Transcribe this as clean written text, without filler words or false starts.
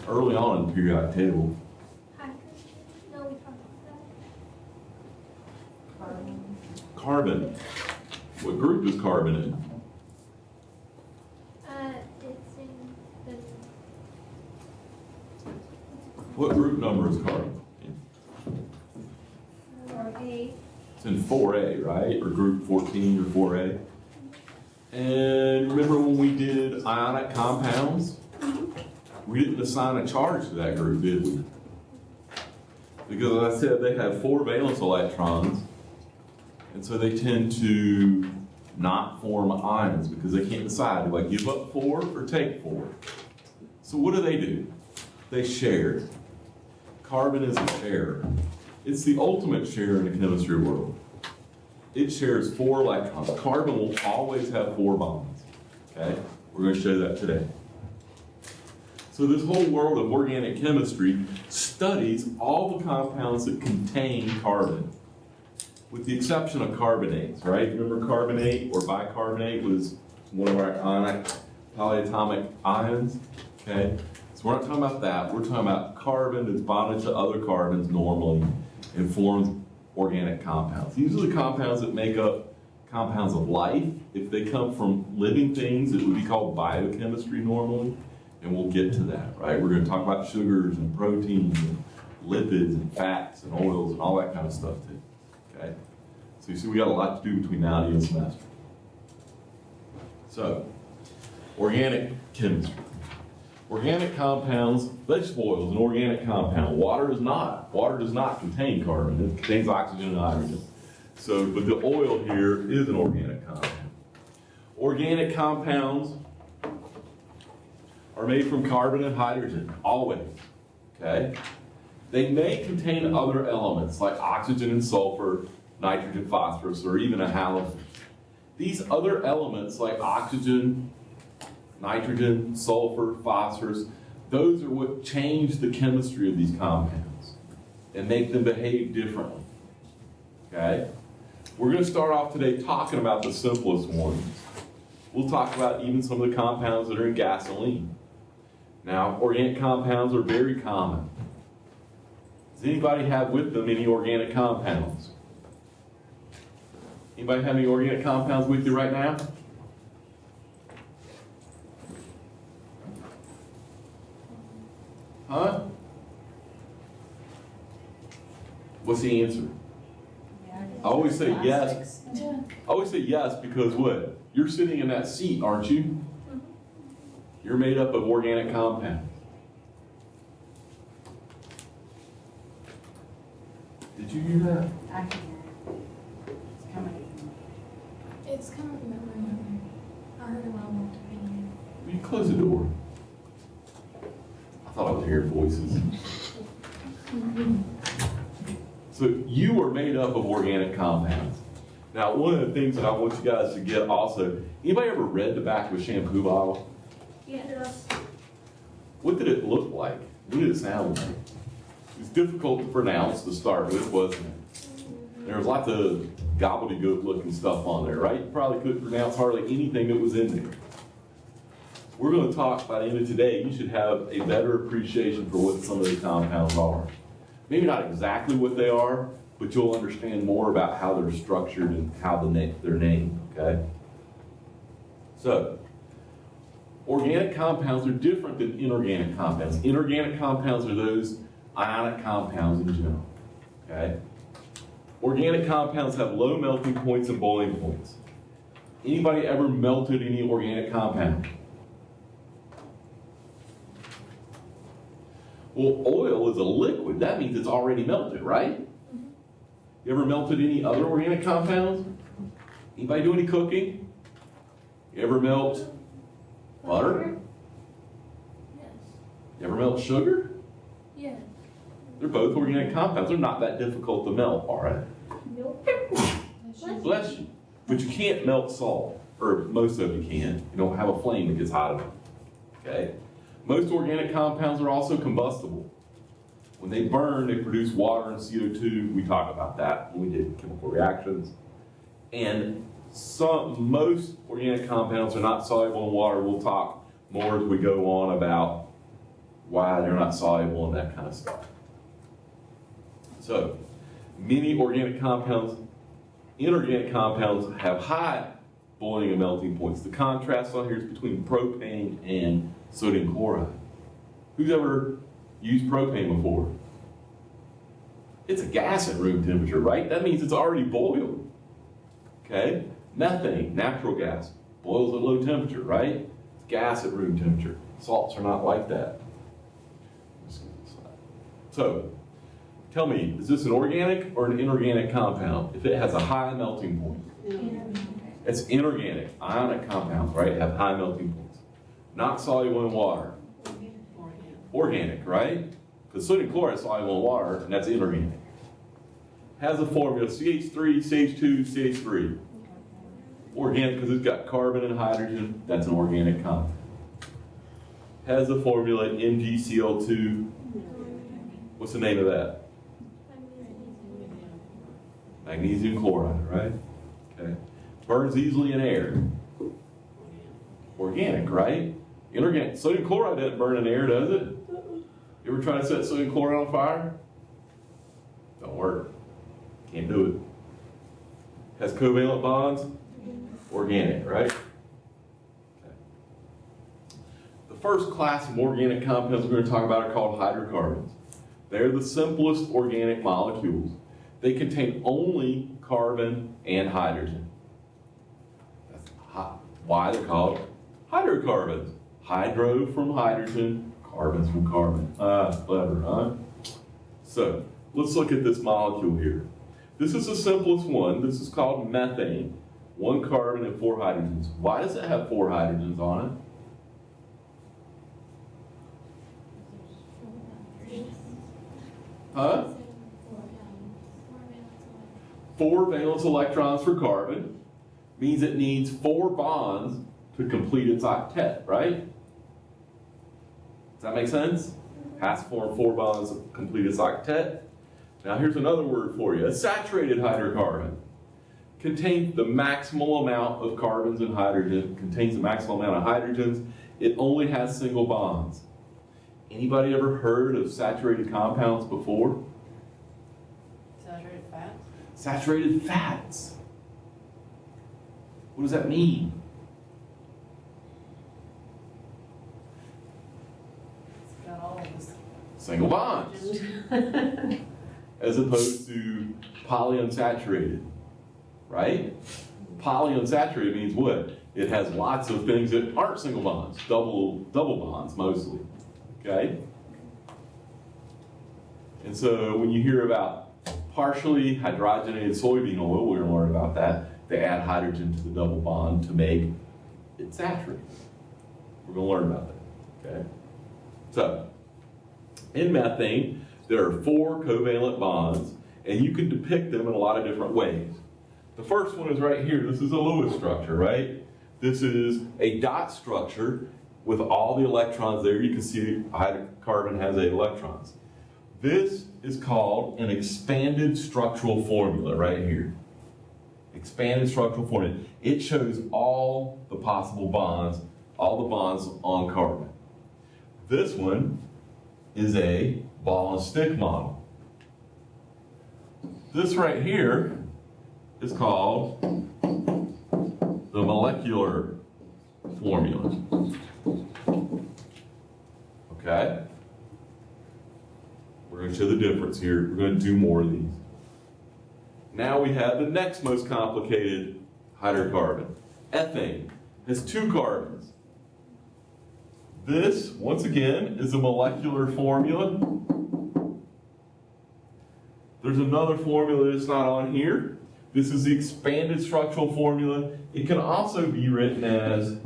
early on in the periodic table. Hydrogen? No, we talked about that. Carbon. What group is carbon in? It's in the... What group number is carbon? 4A. It's in 4A, right? Or group 14 or 4A. And remember when we did ionic compounds? We didn't assign a charge to that group, did we? Because as I said, they have 4 valence electrons, and so they tend to not form ions because they can't decide, do I give up 4 or take 4? So what do? They share. Carbon is a sharer. It's the ultimate sharer in the chemistry world. It shares 4 electrons. Carbon will always have 4 bonds. Okay? We're going to show that today. So this whole world of organic chemistry studies all the compounds that contain carbon, with the exception of carbonates, right? Remember carbonate or bicarbonate was one of our ionic polyatomic ions, okay? So we're not talking about that. We're talking about carbon that's bonded to other carbons normally and forms organic compounds. These are the compounds that make up compounds of life. If they come from living things, it would be called biochemistry normally. And we'll get to that, right? We're going to talk about sugars and proteins and lipids and fats and oils and all that kind of stuff too, okay? So you see we got a lot to do between now and the end of the semester. So, organic chemistry. Organic compounds, vegetable oil is an organic compound. Water is not. Water does not contain carbon. It contains oxygen and hydrogen. So, but the oil here is an organic compound. Organic compounds are made from carbon and hydrogen, always, okay? They may contain other elements like oxygen and sulfur, nitrogen, phosphorus, or even a halogen. These other elements like oxygen, nitrogen, sulfur, phosphorus, those are what change the chemistry of these compounds and make them behave differently, okay? We're going to start off today talking about the simplest ones. We'll talk about even some of the compounds that are in gasoline. Now, organic compounds are very common. Does anybody have with them any organic compounds? Anybody have any organic compounds with you right now? Huh? What's the answer? I always say yes. I always say yes because what? You're sitting in that seat, aren't you? You're made up of organic compounds. Did you hear that? I can hear it. It's coming. It's coming from that room over there. I heard it when I walked in. Will you close the door? I thought I was hearing voices. So you are made up of organic compounds. Now, one of the things that I want you guys to get also, anybody ever read the back of a shampoo bottle? Yes. What did it look like? What did it sound like? It was difficult to pronounce to start with, wasn't it? There was lots of gobbledygook looking stuff on there, right? You probably couldn't pronounce hardly anything that was in there. We're going to talk by the end of today, you should have a better appreciation for what some of the compounds are. Maybe not exactly what they are, but you'll understand more about how they're structured and how they're named, okay? So, organic compounds are different than inorganic compounds. Inorganic compounds are those ionic compounds in general, okay? Organic compounds have low melting points and boiling points. Anybody ever melted any organic compound? Well, oil is a liquid. That means it's already melted, right? You ever melted any other organic compounds? Anybody do any cooking? You ever melt butter? Yes. You ever melt sugar? Yes. They're both organic compounds. They're not that difficult to melt, all right? Nope. Bless you. But you can't melt salt, or most of you can. You don't have a flame that gets hot enough, okay? Most organic compounds are also combustible. When they burn, they produce water and CO2. We talk about that when we did chemical reactions. And most organic compounds are not soluble in water. We'll talk more as we go on about why they're not soluble and that kind of stuff. So, many organic compounds, inorganic compounds have high boiling and melting points. The contrast on here is between propane and sodium chloride. Who's ever used propane before? It's a gas at room temperature, right? That means it's already boiled. Okay? Methane, natural gas, boils at low temperature, right? It's gas at room temperature. Salts are not like that. So, tell me, is this an organic or an inorganic compound? If it has a high melting point. It's inorganic, ionic compounds, right? Have high melting points. Not soluble in water. Organic, right? Because sodium chloride is soluble in water, and that's inorganic. Has a formula CH3, CH2, CH3. Organic because it's got carbon and hydrogen. That's an organic compound. Has a formula MgCl2. What's the name of that? Magnesium chloride, right? Okay. Burns easily in air. Organic, right? Inorganic. Sodium chloride doesn't burn in air, does it? You ever try to set sodium chloride on fire? Don't work. Can't do it. Has covalent bonds? Organic, right? Okay. The first class of organic compounds we're going to talk about are called hydrocarbons. They're the simplest organic molecules. They contain only carbon and hydrogen. That's why they're called hydrocarbons. Hydro from hydrogen, carbons from carbon. Clever, huh? So, let's look at this molecule here. This is the simplest one. This is called methane. 1 carbon and 4 hydrogens. Why does it have 4 hydrogens on it? Huh? 4 valence electrons for carbon means it needs 4 bonds to complete its octet, right? Does that make sense? Has to form 4 bonds to complete its octet. Now here's another word for you. A saturated hydrocarbon contains the maximal amount of carbons and hydrogen, contains the maximal amount of hydrogens. It only has single bonds. Anybody ever heard of saturated compounds before? Saturated fats? Saturated fats. What does that mean? It's got all of this. Single bonds. As opposed to polyunsaturated, right? Polyunsaturated means what? It has lots of things that aren't single bonds, double bonds mostly, okay? And so when you hear about partially hydrogenated soybean oil, we're going to learn about that. They add hydrogen to the double bond to make it saturated. We're going to learn about that, okay? So, in methane, there are 4 covalent bonds, and you can depict them in a lot of different ways. The first one is right here. This is a Lewis structure, right? This is a dot structure with all the electrons there. You can see hydrocarbon has 8 electrons. This is called an expanded structural formula right here. Expanded structural formula. It shows all the possible bonds, all the bonds on carbon. This one is a ball and stick model. This right here is called the molecular formula. Okay? We're going to show the difference here. We're going to do more of these. Now we have the next most complicated hydrocarbon. Ethane has 2 carbons. This, once again, is a molecular formula. There's another formula that's not on here. This is the expanded structural formula. It can also be written as